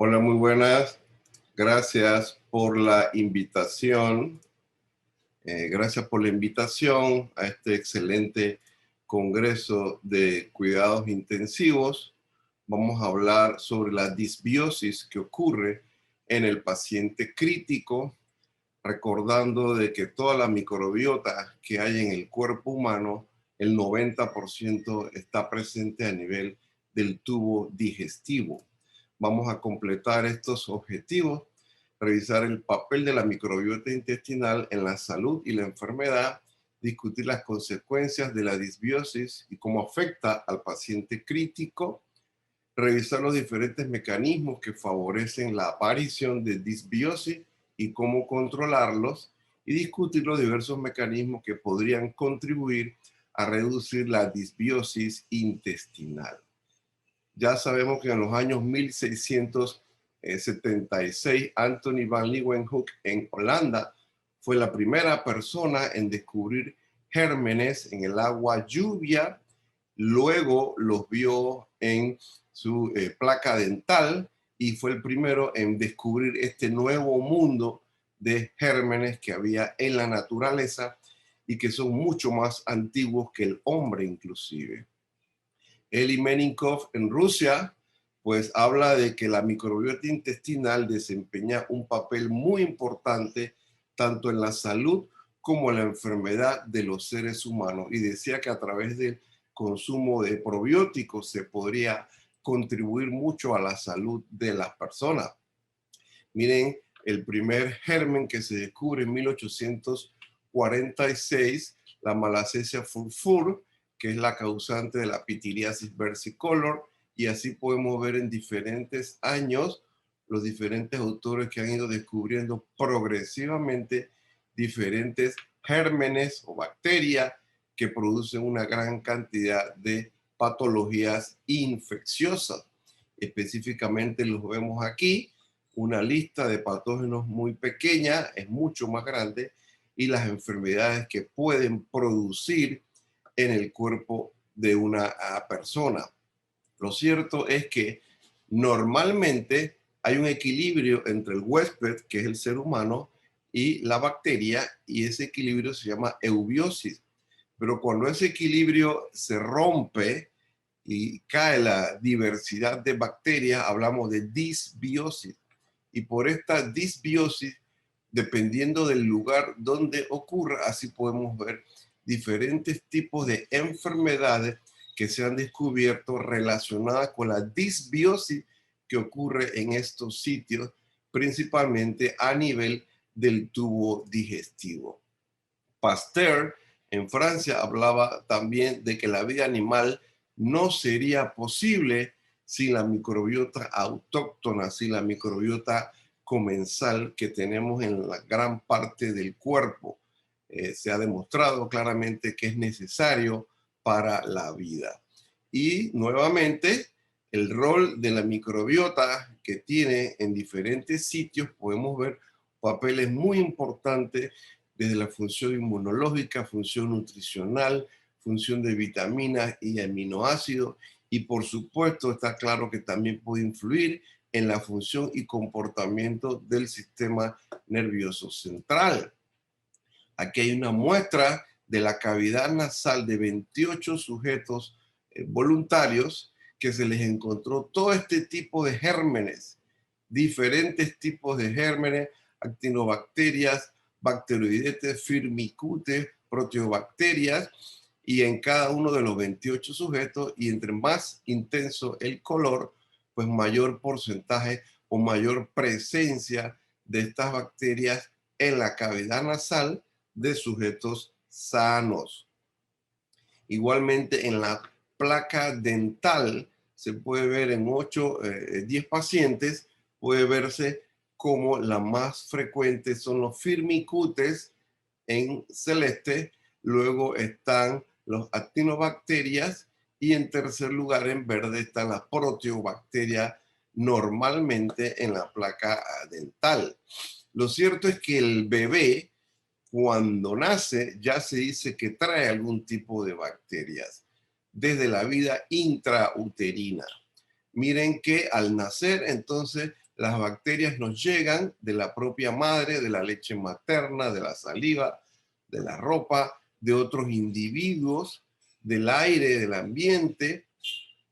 Hola, muy buenas. Gracias por la invitación. Gracias por la invitación a este excelente congreso de cuidados intensivos. Vamos a hablar sobre la disbiosis que ocurre en el paciente crítico, recordando de que toda la microbiota que hay en el cuerpo humano, el 90% está presente a nivel del tubo digestivo. Vamos a completar estos objetivos, revisar el papel de la microbiota intestinal en la salud y la enfermedad, discutir las consecuencias de la disbiosis y cómo afecta al paciente crítico, revisar los diferentes mecanismos que favorecen la aparición de disbiosis y cómo controlarlos, y discutir los diversos mecanismos que podrían contribuir a reducir la disbiosis intestinal. Ya sabemos que en los años 1676, Anthony van Leeuwenhoek en Holanda fue la primera persona en descubrir gérmenes en el agua lluvia. Luego los vio en su placa dental y fue el primero en descubrir este nuevo mundo de gérmenes que había en la naturaleza y que son mucho más antiguos que el hombre inclusive. Eli Menikov en Rusia, pues habla de que la microbiota intestinal desempeña un papel muy importante tanto en la salud como en la enfermedad de los seres humanos, y decía que a través del consumo de probióticos se podría contribuir mucho a la salud de las personas. Miren, el primer germen que se descubre en 1846, la Malassezia furfur, que es la causante de la pitiriasis versicolor, y así podemos ver en diferentes años los diferentes autores que han ido descubriendo progresivamente diferentes gérmenes o bacterias que producen una gran cantidad de patologías infecciosas. Específicamente los vemos aquí, una lista de patógenos muy pequeña, es mucho más grande, y las enfermedades que pueden producir en el cuerpo de una persona. Lo cierto es que normalmente hay un equilibrio entre el huésped, que es el ser humano, y la bacteria, y ese equilibrio se llama eubiosis. Pero cuando ese equilibrio se rompe y cae la diversidad de bacterias, hablamos de disbiosis. Y por esta disbiosis, dependiendo del lugar donde ocurra, así podemos ver diferentes tipos de enfermedades que se han descubierto relacionadas con la disbiosis que ocurre en estos sitios, principalmente a nivel del tubo digestivo. Pasteur en Francia hablaba también de que la vida animal no sería posible sin la microbiota autóctona, sin la microbiota comensal que tenemos en la gran parte del cuerpo. Se ha demostrado claramente que es necesario para la vida. Y nuevamente, el rol de la microbiota que tiene en diferentes sitios, podemos ver papeles muy importantes desde la función inmunológica, función nutricional, función de vitaminas y aminoácidos, y por supuesto está claro que también puede influir en la función y comportamiento del sistema nervioso central. Aquí hay una muestra de la cavidad nasal de 28 sujetos voluntarios que se les encontró todo este tipo de gérmenes, diferentes tipos de gérmenes, actinobacterias, bacteroidetes, firmicutes, proteobacterias, y en cada uno de los 28 sujetos, y entre más intenso el color, pues mayor porcentaje o mayor presencia de estas bacterias en la cavidad nasal de sujetos sanos. Igualmente en la placa dental se puede ver en 10 pacientes, puede verse como la más frecuente son los firmicutes en celeste, luego están los actinobacterias, y en tercer lugar en verde están las proteobacterias, normalmente en la placa dental. Lo cierto es que el bebé, cuando nace, ya se dice que trae algún tipo de bacterias desde la vida intrauterina. Miren que al nacer, entonces, las bacterias nos llegan de la propia madre, de la leche materna, de la saliva, de la ropa, de otros individuos, del aire, del ambiente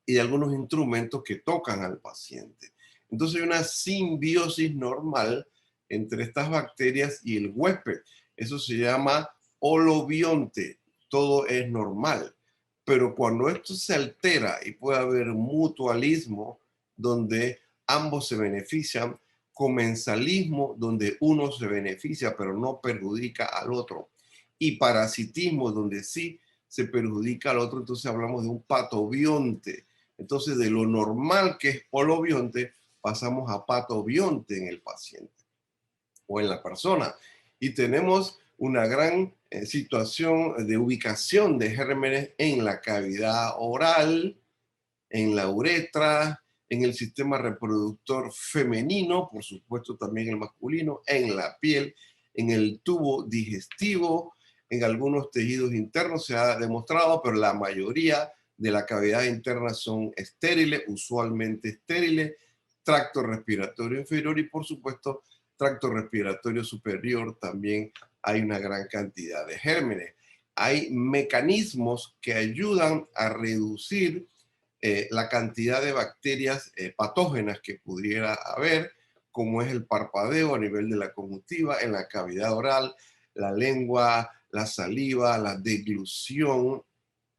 y de algunos instrumentos que tocan al paciente. Entonces hay una simbiosis normal entre estas bacterias y el huésped. Eso se llama holobionte. Todo es normal. Pero cuando esto se altera y puede haber mutualismo, donde ambos se benefician, comensalismo, donde uno se beneficia pero no perjudica al otro, y parasitismo, donde sí se perjudica al otro, entonces hablamos de un patobionte. Entonces, de lo normal que es holobionte, pasamos a patobionte en el paciente o en la persona. Y tenemos una gran situación de ubicación de gérmenes en la cavidad oral, en la uretra, en el sistema reproductor femenino, por supuesto también el masculino, en la piel, en el tubo digestivo, en algunos tejidos internos se ha demostrado, pero la mayoría de la cavidad interna son estériles, usualmente estériles, tracto respiratorio inferior y por supuesto tracto respiratorio superior también hay una gran cantidad de gérmenes. Hay mecanismos que ayudan a reducir la cantidad de bacterias patógenas que pudiera haber, como es el parpadeo a nivel de la conjuntiva, en la cavidad oral, la lengua, la saliva, la deglución,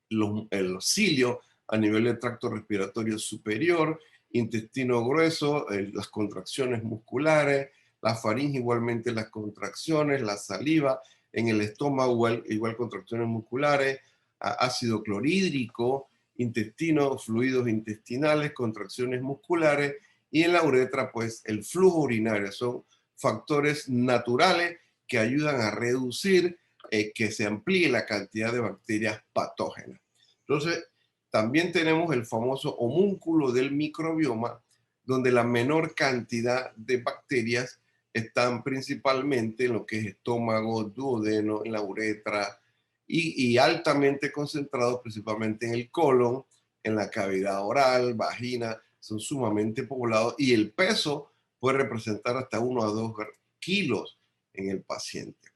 el cilio a nivel del tracto respiratorio superior, intestino grueso, las contracciones musculares, la faringe igualmente las contracciones, la saliva, en el estómago igual contracciones musculares, ácido clorhídrico, intestino, fluidos intestinales, contracciones musculares y en la uretra pues el flujo urinario. Son factores naturales que ayudan a reducir que se amplíe la cantidad de bacterias patógenas. Entonces, también tenemos el famoso homúnculo del microbioma, donde la menor cantidad de bacterias están principalmente en lo que es estómago, duodeno, en la uretra y altamente concentrados principalmente en el colon, en la cavidad oral, vagina, son sumamente poblados y el peso puede representar hasta 1 a 2 kilos en el paciente.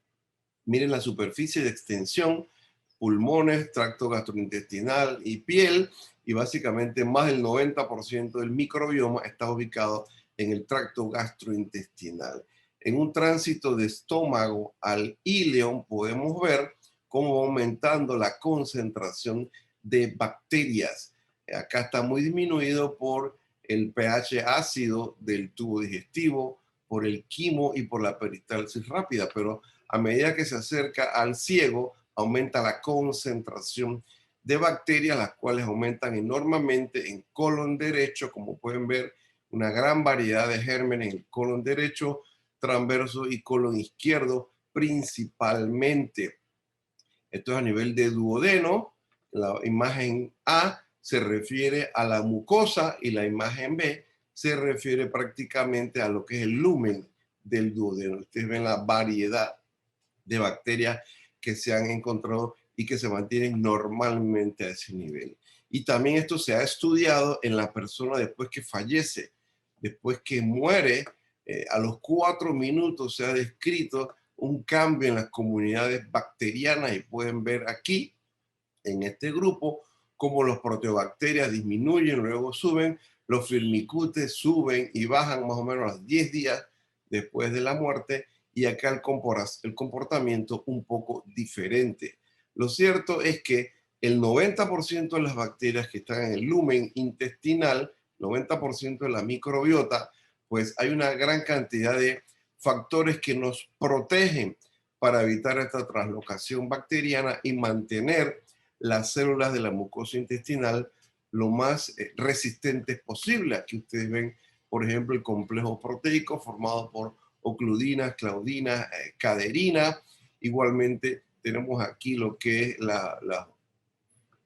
Miren la superficie de extensión, pulmones, tracto gastrointestinal y piel, y básicamente más del 90% del microbioma está ubicado en el tracto gastrointestinal. En un tránsito de estómago al íleon podemos ver cómo va aumentando la concentración de bacterias. Acá está muy disminuido por el pH ácido del tubo digestivo, por el quimo y por la peristalsis rápida, pero a medida que se acerca al ciego, aumenta la concentración de bacterias, las cuales aumentan enormemente en colon derecho, como pueden ver, una gran variedad de gérmenes en el colon derecho, transverso y colon izquierdo principalmente. Esto es a nivel de duodeno. La imagen A se refiere a la mucosa y la imagen B se refiere prácticamente a lo que es el lumen del duodeno. Ustedes ven la variedad de bacterias que se han encontrado y que se mantienen normalmente a ese nivel. Y también esto se ha estudiado en la persona después que fallece, después que muere, a los 4 minutos se ha descrito un cambio en las comunidades bacterianas y pueden ver aquí en este grupo cómo los proteobacterias disminuyen, luego suben, los firmicutes suben y bajan más o menos a los 10 días después de la muerte y acá el comportamiento un poco diferente. Lo cierto es que el 90% de las bacterias que están en el lumen intestinal, 90% de la microbiota, pues hay una gran cantidad de factores que nos protegen para evitar esta translocación bacteriana y mantener las células de la mucosa intestinal lo más resistentes posible. Aquí ustedes ven, por ejemplo, el complejo proteico formado por ocludinas, claudinas, caderina. Igualmente tenemos aquí lo que es la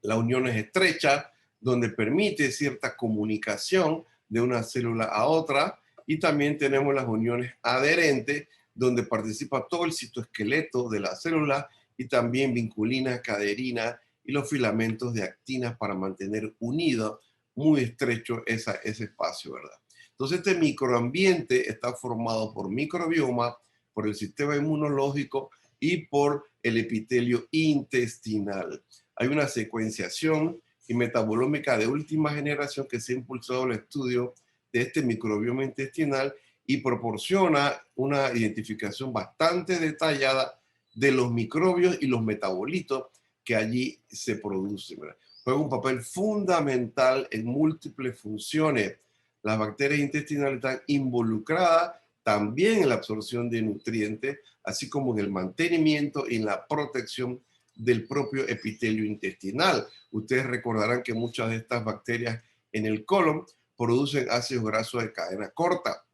uniones estrechas, donde permite cierta comunicación de una célula a otra. Y también tenemos las uniones adherentes, donde participa todo el citoesqueleto de la célula y también vinculina, caderina y los filamentos de actinas para mantener unido muy estrecho ese espacio, ¿verdad? Entonces, este microambiente está formado por microbioma, por el sistema inmunológico y por el epitelio intestinal. Hay una secuenciación y metabolómica de última generación que se ha impulsado el estudio de este microbioma intestinal y proporciona una identificación bastante detallada de los microbios y los metabolitos que allí se producen. Juega un papel fundamental en múltiples funciones. Las bacterias intestinales están involucradas también en la absorción de nutrientes, así como en el mantenimiento y en la protección del propio epitelio intestinal. Ustedes recordarán que muchas de estas bacterias en el colon producen ácidos grasos de cadena corta,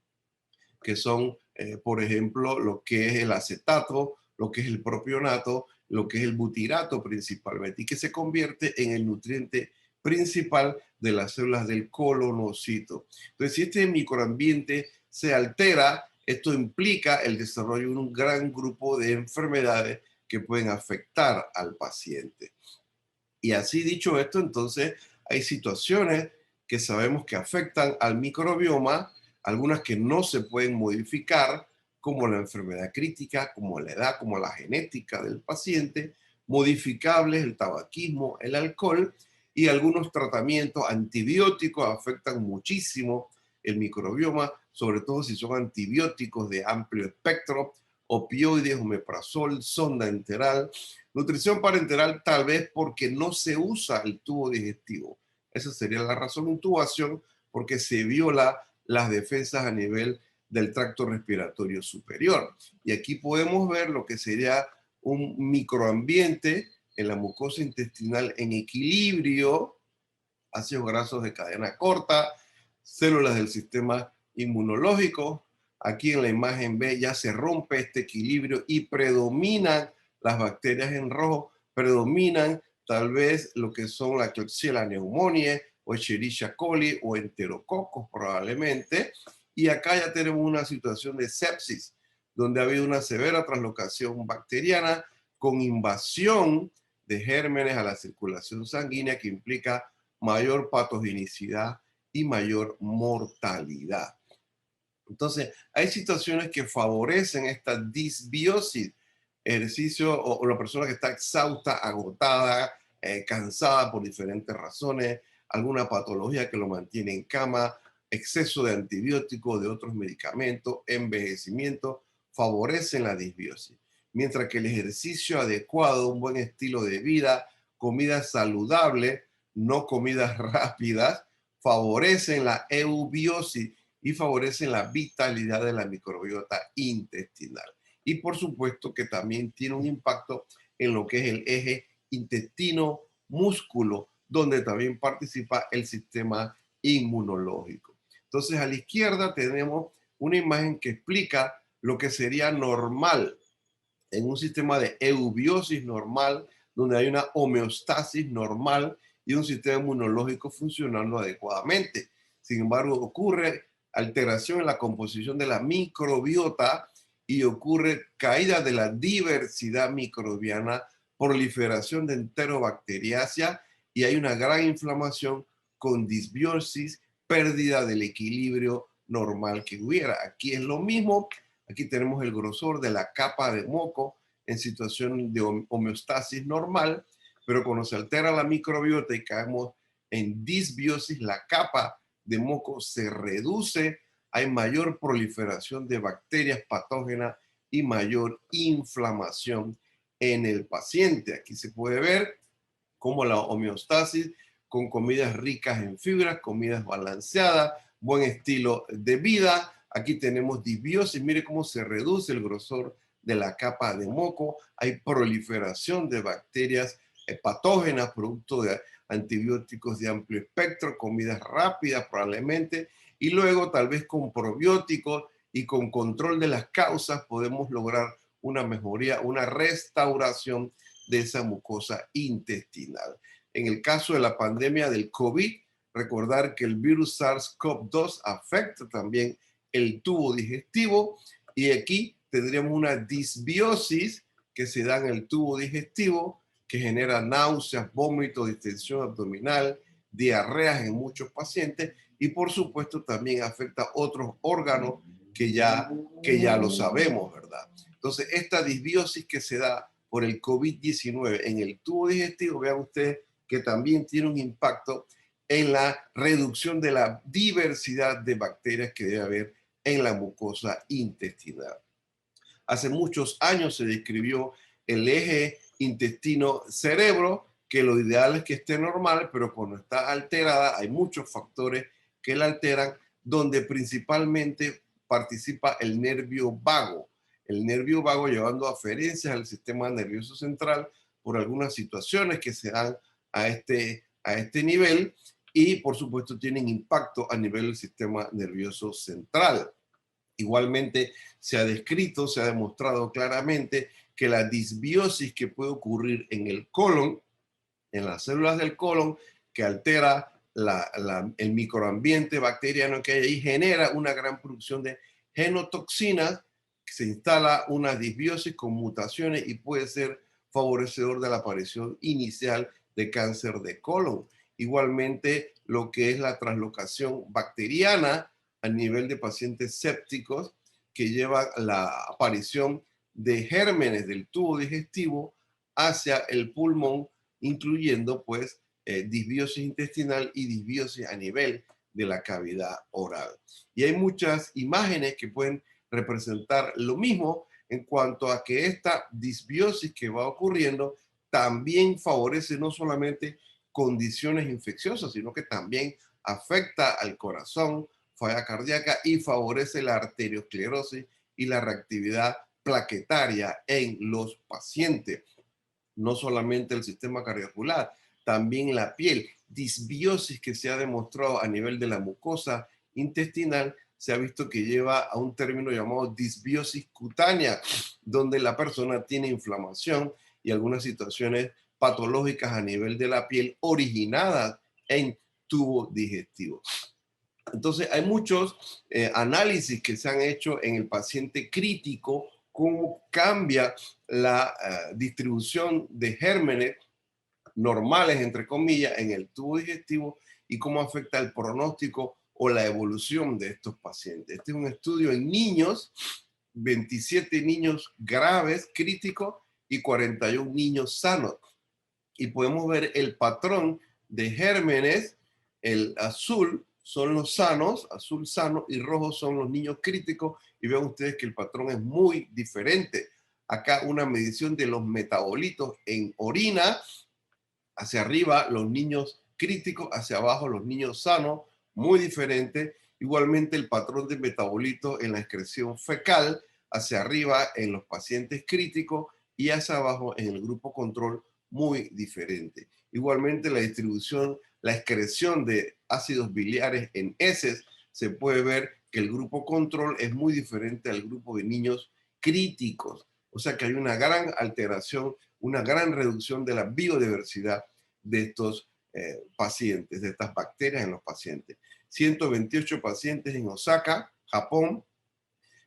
que son, por ejemplo, lo que es el acetato, lo que es el propionato, lo que es el butirato principalmente, y que se convierte en el nutriente principal de las células del colonocito. Entonces, si este microambiente se altera, esto implica el desarrollo de un gran grupo de enfermedades que pueden afectar al paciente. Y así dicho esto, entonces hay situaciones que sabemos que afectan al microbioma, algunas que no se pueden modificar, como la enfermedad crítica, como la edad, como la genética del paciente, modificables, el tabaquismo, el alcohol, y algunos tratamientos antibióticos afectan muchísimo el microbioma, sobre todo si son antibióticos de amplio espectro, opioides, omeprazol, sonda enteral. Nutrición parenteral tal vez porque no se usa el tubo digestivo. Esa sería la razón. Intubación porque se viola las defensas a nivel del tracto respiratorio superior. Y aquí podemos ver lo que sería un microambiente en la mucosa intestinal en equilibrio, ácidos grasos de cadena corta, células del sistema inmunológico. Aquí en la imagen B ya se rompe este equilibrio y predominan las bacterias en rojo, predominan tal vez lo que son la Klebsiella pneumoniae o Escherichia coli o enterococos probablemente. Y acá ya tenemos una situación de sepsis, donde ha habido una severa translocación bacteriana con invasión de gérmenes a la circulación sanguínea que implica mayor patogenicidad y mayor mortalidad. Entonces, hay situaciones que favorecen esta disbiosis, ejercicio o la persona que está exhausta, agotada, cansada por diferentes razones, alguna patología que lo mantiene en cama, exceso de antibióticos, de otros medicamentos, envejecimiento, favorecen la disbiosis. Mientras que el ejercicio adecuado, un buen estilo de vida, comida saludable, no comidas rápidas, favorecen la eubiosis y favorecen la vitalidad de la microbiota intestinal. Y por supuesto que también tiene un impacto en lo que es el eje intestino-músculo, donde también participa el sistema inmunológico. Entonces, a la izquierda tenemos una imagen que explica lo que sería normal en un sistema de eubiosis normal, donde hay una homeostasis normal y un sistema inmunológico funcionando adecuadamente. Sin embargo, ocurre alteración en la composición de la microbiota y ocurre caída de la diversidad microbiana, proliferación de enterobacteriaceae y hay una gran inflamación con disbiosis, pérdida del equilibrio normal que hubiera. Aquí es lo mismo. Aquí tenemos el grosor de la capa de moco en situación de homeostasis normal, pero cuando se altera la microbiota y caemos en disbiosis, la capa de moco se reduce, hay mayor proliferación de bacterias patógenas y mayor inflamación en el paciente. Aquí se puede ver cómo la homeostasis con comidas ricas en fibras, comidas balanceadas, buen estilo de vida. Aquí tenemos disbiosis, mire cómo se reduce el grosor de la capa de moco, hay proliferación de bacterias patógenas, producto de antibióticos de amplio espectro, comidas rápidas probablemente, y luego tal vez con probióticos y con control de las causas podemos lograr una mejoría, una restauración de esa mucosa intestinal. En el caso de la pandemia del COVID, recordar que el virus SARS-CoV-2 afecta también el tubo digestivo y aquí tendríamos una disbiosis que se da en el tubo digestivo que genera náuseas, vómito, distensión abdominal, diarreas en muchos pacientes y por supuesto también afecta otros órganos que ya lo sabemos, ¿verdad? Entonces, esta disbiosis que se da por el COVID-19 en el tubo digestivo, vean ustedes que también tiene un impacto en la reducción de la diversidad de bacterias que debe haber en la mucosa intestinal. Hace muchos años se describió el eje intestino-cerebro, que lo ideal es que esté normal, pero cuando está alterada hay muchos factores que la alteran, donde principalmente participa el nervio vago. El nervio vago llevando aferencias al sistema nervioso central por algunas situaciones que se dan a este nivel y por supuesto tienen impacto a nivel del sistema nervioso central. Igualmente se ha descrito, se ha demostrado claramente que la disbiosis que puede ocurrir en el colon, en las células del colon, que altera el microambiente bacteriano que hay ahí, genera una gran producción de genotoxinas, se instala una disbiosis con mutaciones y puede ser favorecedor de la aparición inicial de cáncer de colon. Igualmente, lo que es la translocación bacteriana a nivel de pacientes sépticos, que lleva la aparición de gérmenes del tubo digestivo hacia el pulmón, incluyendo pues disbiosis intestinal y disbiosis a nivel de la cavidad oral. Y hay muchas imágenes que pueden representar lo mismo en cuanto a que esta disbiosis que va ocurriendo también favorece no solamente condiciones infecciosas, sino que también afecta al corazón, falla cardíaca y favorece la arteriosclerosis y la reactividad plaquetaria en los pacientes. No solamente el sistema cardiovascular, también la piel. Disbiosis que se ha demostrado a nivel de la mucosa intestinal se ha visto que lleva a un término llamado disbiosis cutánea, donde la persona tiene inflamación y algunas situaciones patológicas a nivel de la piel originadas en tubo digestivo. Entonces, hay muchos análisis que se han hecho en el paciente crítico, cómo cambia la distribución de gérmenes normales, entre comillas, en el tubo digestivo y cómo afecta el pronóstico o la evolución de estos pacientes. Este es un estudio en niños, 27 niños graves, críticos y 41 niños sanos. Y podemos ver el patrón de gérmenes. El azul son los sanos, azul sano, y rojo son los niños críticos. Y ven ustedes que el patrón es muy diferente. Acá una medición de los metabolitos en orina, hacia arriba los niños críticos, hacia abajo los niños sanos, muy diferente. Igualmente el patrón de metabolitos en la excreción fecal, hacia arriba en los pacientes críticos y hacia abajo en el grupo control, muy diferente. Igualmente la distribución, la excreción de ácidos biliares en heces, se puede ver que el grupo control es muy diferente al grupo de niños críticos. O sea que hay una gran alteración, una gran reducción de la biodiversidad de estos pacientes, de estas bacterias en los pacientes. 128 pacientes en Osaka, Japón,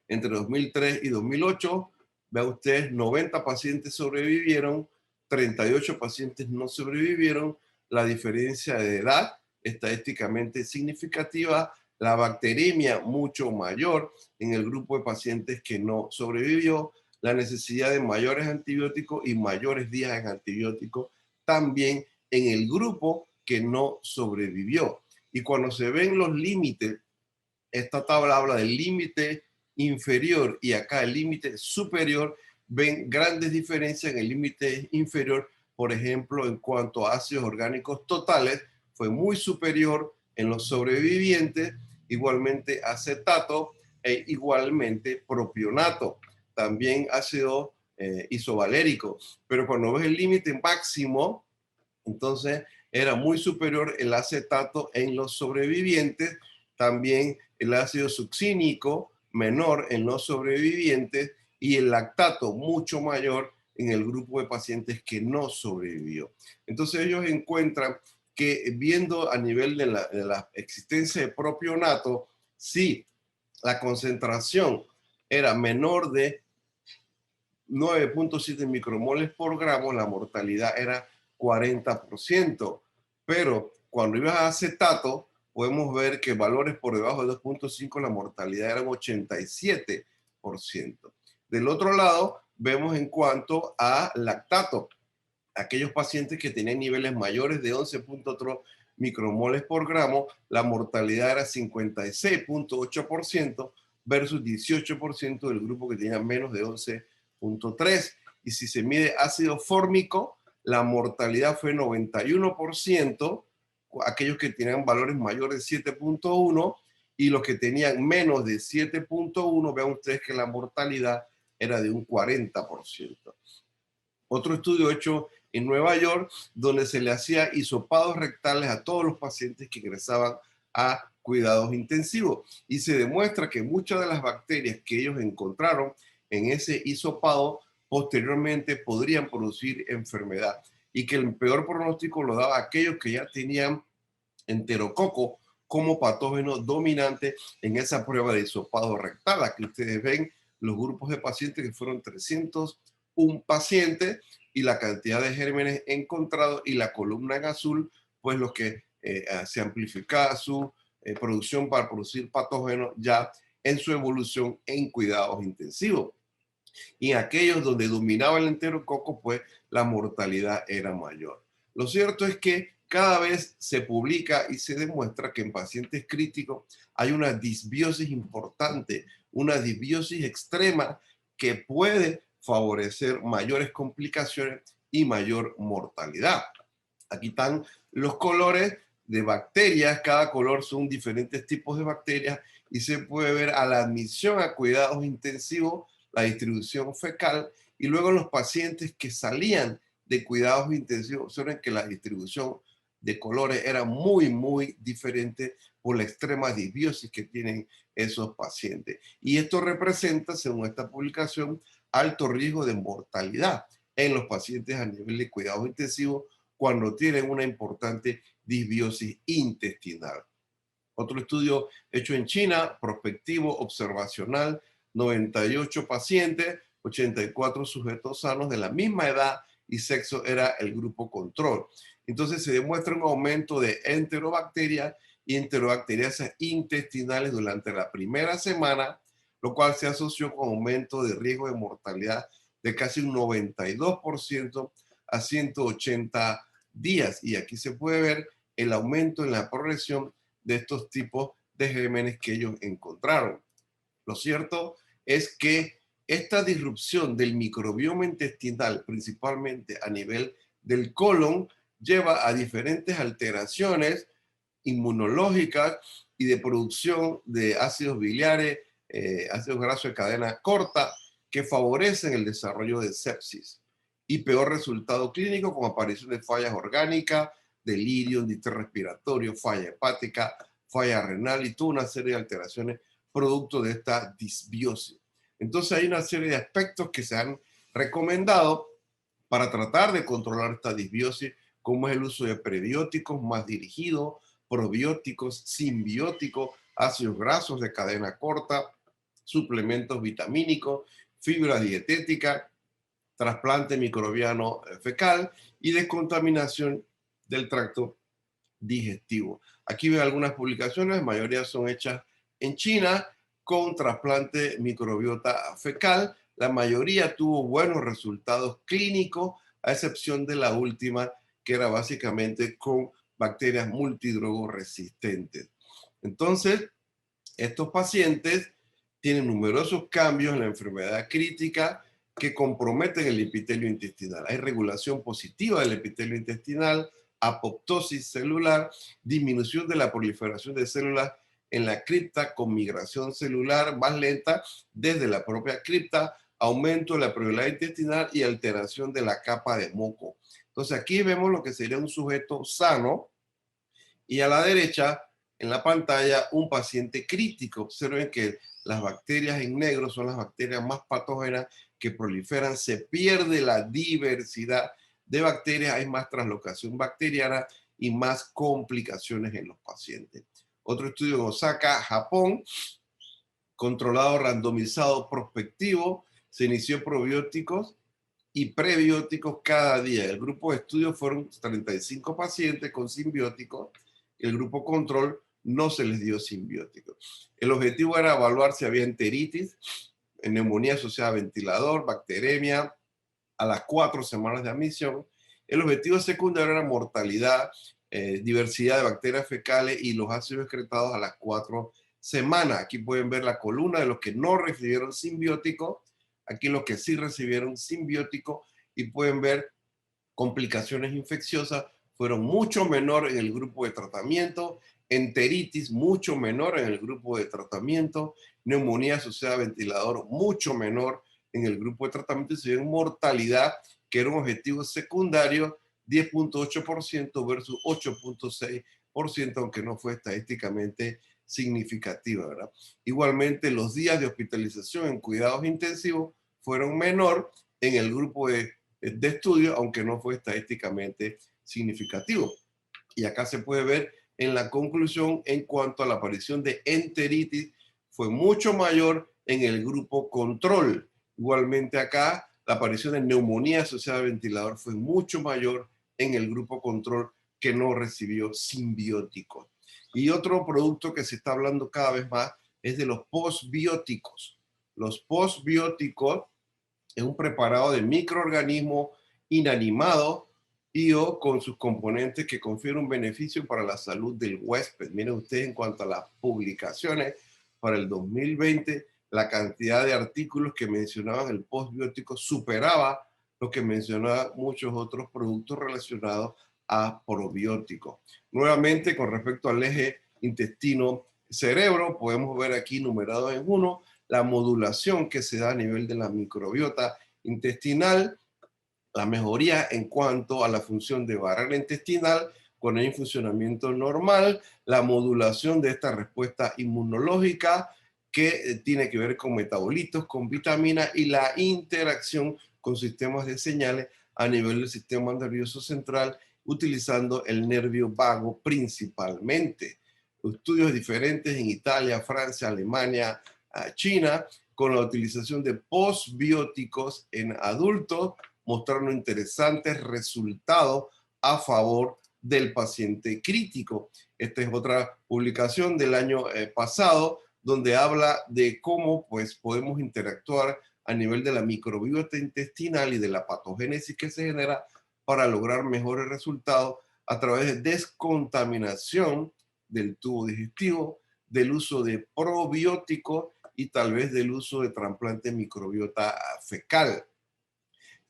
entre 2003 y 2008. Vean ustedes, 90 pacientes sobrevivieron, 38 pacientes no sobrevivieron. La diferencia de edad estadísticamente significativa, la bacteremia mucho mayor en el grupo de pacientes que no sobrevivió, la necesidad de mayores antibióticos y mayores días en antibióticos también en el grupo que no sobrevivió. Y cuando se ven los límites, esta tabla habla del límite inferior y acá el límite superior, ven grandes diferencias en el límite inferior. Por ejemplo, en cuanto a ácidos orgánicos totales, fue muy superior en los sobrevivientes, igualmente acetato e igualmente propionato, también ácido isovalérico. Pero cuando ves el límite máximo, entonces era muy superior el acetato en los sobrevivientes, también el ácido succínico menor en los sobrevivientes y el lactato mucho mayor en el grupo de pacientes que no sobrevivió. Entonces ellos encuentran que viendo a nivel de la existencia de propionato, sí, la concentración era menor de 9.7 micromoles por gramo, la mortalidad era 40%, pero cuando ibas a acetato, podemos ver que valores por debajo de 2.5 la mortalidad era un 87%. Del otro lado, vemos en cuanto a lactato, aquellos pacientes que tenían niveles mayores de 11.3 micromoles por gramo, la mortalidad era 56.8% versus 18% del grupo que tenía menos de 11.3. Y si se mide ácido fórmico, la mortalidad fue 91%, aquellos que tenían valores mayores de 7.1 y los que tenían menos de 7.1, vean ustedes que la mortalidad era de un 40%. Otro estudio hecho en Nueva York, donde se le hacía hisopados rectales a todos los pacientes que ingresaban a cuidados intensivos. Y se demuestra que muchas de las bacterias que ellos encontraron en ese hisopado posteriormente podrían producir enfermedad. Y que el peor pronóstico lo daba aquellos que ya tenían enterococo como patógeno dominante en esa prueba de hisopado rectal. Aquí ustedes ven los grupos de pacientes que fueron 301 pacientes y la cantidad de gérmenes encontrados, y la columna en azul, pues los que se amplificaba su producción para producir patógenos ya en su evolución en cuidados intensivos. Y en aquellos donde dominaba el enterococo, pues la mortalidad era mayor. Lo cierto es que cada vez se publica y se demuestra que en pacientes críticos hay una disbiosis importante, una disbiosis extrema que puede favorecer mayores complicaciones y mayor mortalidad. Aquí están los colores de bacterias, cada color son diferentes tipos de bacterias y se puede ver a la admisión a cuidados intensivos la distribución fecal, y luego los pacientes que salían de cuidados intensivos observen que la distribución de colores era muy diferente por la extrema disbiosis que tienen esos pacientes. Y esto representa, según esta publicación, alto riesgo de mortalidad en los pacientes a nivel de cuidados intensivos cuando tienen una importante disbiosis intestinal. Otro estudio hecho en China, prospectivo, observacional, 98 pacientes, 84 sujetos sanos de la misma edad y sexo era el grupo control. Entonces se demuestra un aumento de enterobacterias y enterobacteriasas intestinales durante la primera semana, lo cual se asoció con aumento de riesgo de mortalidad de casi un 92% a 180 días. Y aquí se puede ver el aumento en la progresión de estos tipos de gérmenes que ellos encontraron. Lo cierto es que esta disrupción del microbioma intestinal, principalmente a nivel del colon, lleva a diferentes alteraciones inmunológicas y de producción de ácidos biliares, ácidos grasos de cadena corta, que favorecen el desarrollo de sepsis y peor resultado clínico con aparición de fallas orgánicas, delirio, distrés respiratorio, falla hepática, falla renal y toda una serie de alteraciones producto de esta disbiosis. Entonces hay una serie de aspectos que se han recomendado para tratar de controlar esta disbiosis, como es el uso de prebióticos más dirigidos, probióticos, simbióticos, ácidos grasos de cadena corta, suplementos vitamínicos, fibra dietética, trasplante microbiano fecal y descontaminación del tracto digestivo. Aquí veo algunas publicaciones, la mayoría son hechas en China con trasplante microbiota fecal. La mayoría tuvo buenos resultados clínicos, a excepción de la última, que era básicamente con bacterias multidrogo resistentes. Entonces, estos pacientes tienen numerosos cambios en la enfermedad crítica que comprometen el epitelio intestinal. Hay regulación positiva del epitelio intestinal, apoptosis celular, disminución de la proliferación de células en la cripta con migración celular más lenta desde la propia cripta, aumento de la permeabilidad intestinal y alteración de la capa de moco. Entonces aquí vemos lo que sería un sujeto sano y a la derecha en la pantalla un paciente crítico. Observen que las bacterias en negro son las bacterias más patógenas que proliferan, se pierde la diversidad de bacterias, hay más translocación bacteriana y más complicaciones en los pacientes. Otro estudio en Osaka, Japón, controlado, randomizado, prospectivo, se inició probióticos y prebióticos cada día. El grupo de estudio fueron 35 pacientes con simbióticos El grupo control no se les dio simbióticos. El objetivo era evaluar si había enteritis, neumonía asociada a ventilador, bacteremia, a las 4 semanas de admisión. El objetivo secundario era mortalidad, diversidad de bacterias fecales y los ácidos excretados a las 4 semanas. Aquí pueden ver la columna de los que no recibieron simbiótico, aquí los que sí recibieron simbiótico, y pueden ver complicaciones infecciosas fueron mucho menor en el grupo de tratamiento, enteritis mucho menor en el grupo de tratamiento, neumonía asociada a ventilador mucho menor en el grupo de tratamiento, y se dio mortalidad, que era un objetivo secundario, 10.8% versus 8.6%, aunque no fue estadísticamente significativa, ¿verdad? Igualmente, los días de hospitalización en cuidados intensivos fueron menor en el grupo de estudio, aunque no fue estadísticamente significativo. Y acá se puede ver en la conclusión en cuanto a la aparición de enteritis, fue mucho mayor en el grupo control. Igualmente acá, la aparición de neumonía asociada al ventilador fue mucho mayor en el grupo control que no recibió simbióticos. Y otro producto que se está hablando cada vez más es de los postbióticos. Los postbióticos es un preparado de microorganismos inanimados y o con sus componentes que confieren un beneficio para la salud del huésped. Miren ustedes, en cuanto a las publicaciones para el 2020, la cantidad de artículos que mencionaban el postbiótico superaba lo que mencionaban muchos otros productos relacionados a probióticos. Nuevamente, con respecto al eje intestino-cerebro, podemos ver aquí numerado en 1 la modulación que se da a nivel de la microbiota intestinal, la mejoría en cuanto a la función de barrera intestinal con el funcionamiento normal, la modulación de esta respuesta inmunológica que tiene que ver con metabolitos, con vitaminas, y la interacción con sistemas de señales a nivel del sistema nervioso central, utilizando el nervio vago principalmente. Estudios diferentes en Italia, Francia, Alemania, China, con la utilización de postbióticos en adultos, mostraron interesantes resultados a favor del paciente crítico. Esta es otra publicación del año pasado, donde habla de cómo pues, podemos interactuar a nivel de la microbiota intestinal y de la patogénesis que se genera para lograr mejores resultados a través de descontaminación del tubo digestivo, del uso de probióticos y tal vez del uso de trasplante microbiota fecal.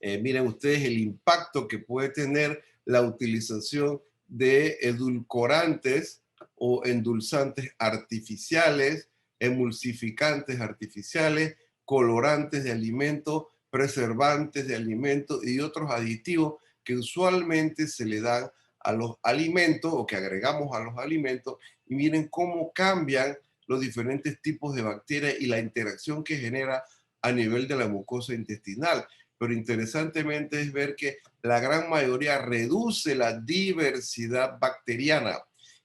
Miren ustedes el impacto que puede tener la utilización de edulcorantes o endulzantes artificiales, emulsificantes artificiales, colorantes de alimentos, preservantes de alimentos y otros aditivos que usualmente se le dan a los alimentos o que agregamos a los alimentos, y miren cómo cambian los diferentes tipos de bacterias y la interacción que genera a nivel de la mucosa intestinal. Pero interesantemente es ver que la gran mayoría reduce la diversidad bacteriana,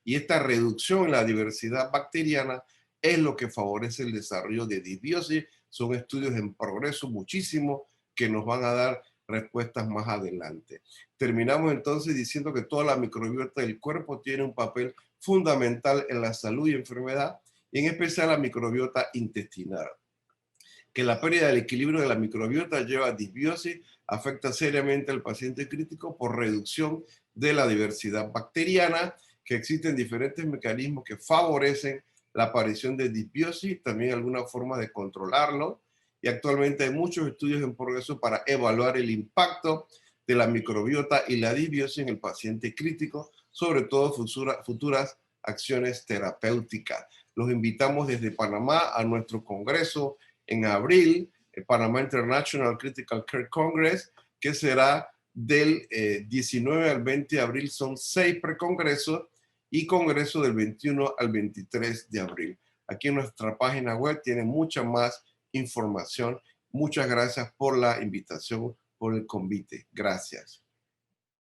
y esta reducción en la diversidad bacteriana es lo que favorece el desarrollo de disbiosis. Son estudios en progreso muchísimo que nos van a dar respuestas más adelante. Terminamos entonces diciendo que toda la microbiota del cuerpo tiene un papel fundamental en la salud y enfermedad, y en especial la microbiota intestinal. Que la pérdida del equilibrio de la microbiota lleva a disbiosis, afecta seriamente al paciente crítico por reducción de la diversidad bacteriana, que existen diferentes mecanismos que favorecen la aparición de disbiosis, también alguna forma de controlarlo, y actualmente hay muchos estudios en progreso para evaluar el impacto de la microbiota y la disbiosis en el paciente crítico, sobre todo futuras acciones terapéuticas. Los invitamos desde Panamá a nuestro congreso en abril, el Panama International Critical Care Congress, que será del 19 al 20 de abril. Son 6 precongresos y congreso del 21 al 23 de abril. Aquí en nuestra página web tiene mucha más información. Muchas gracias por la invitación, por el convite. Gracias.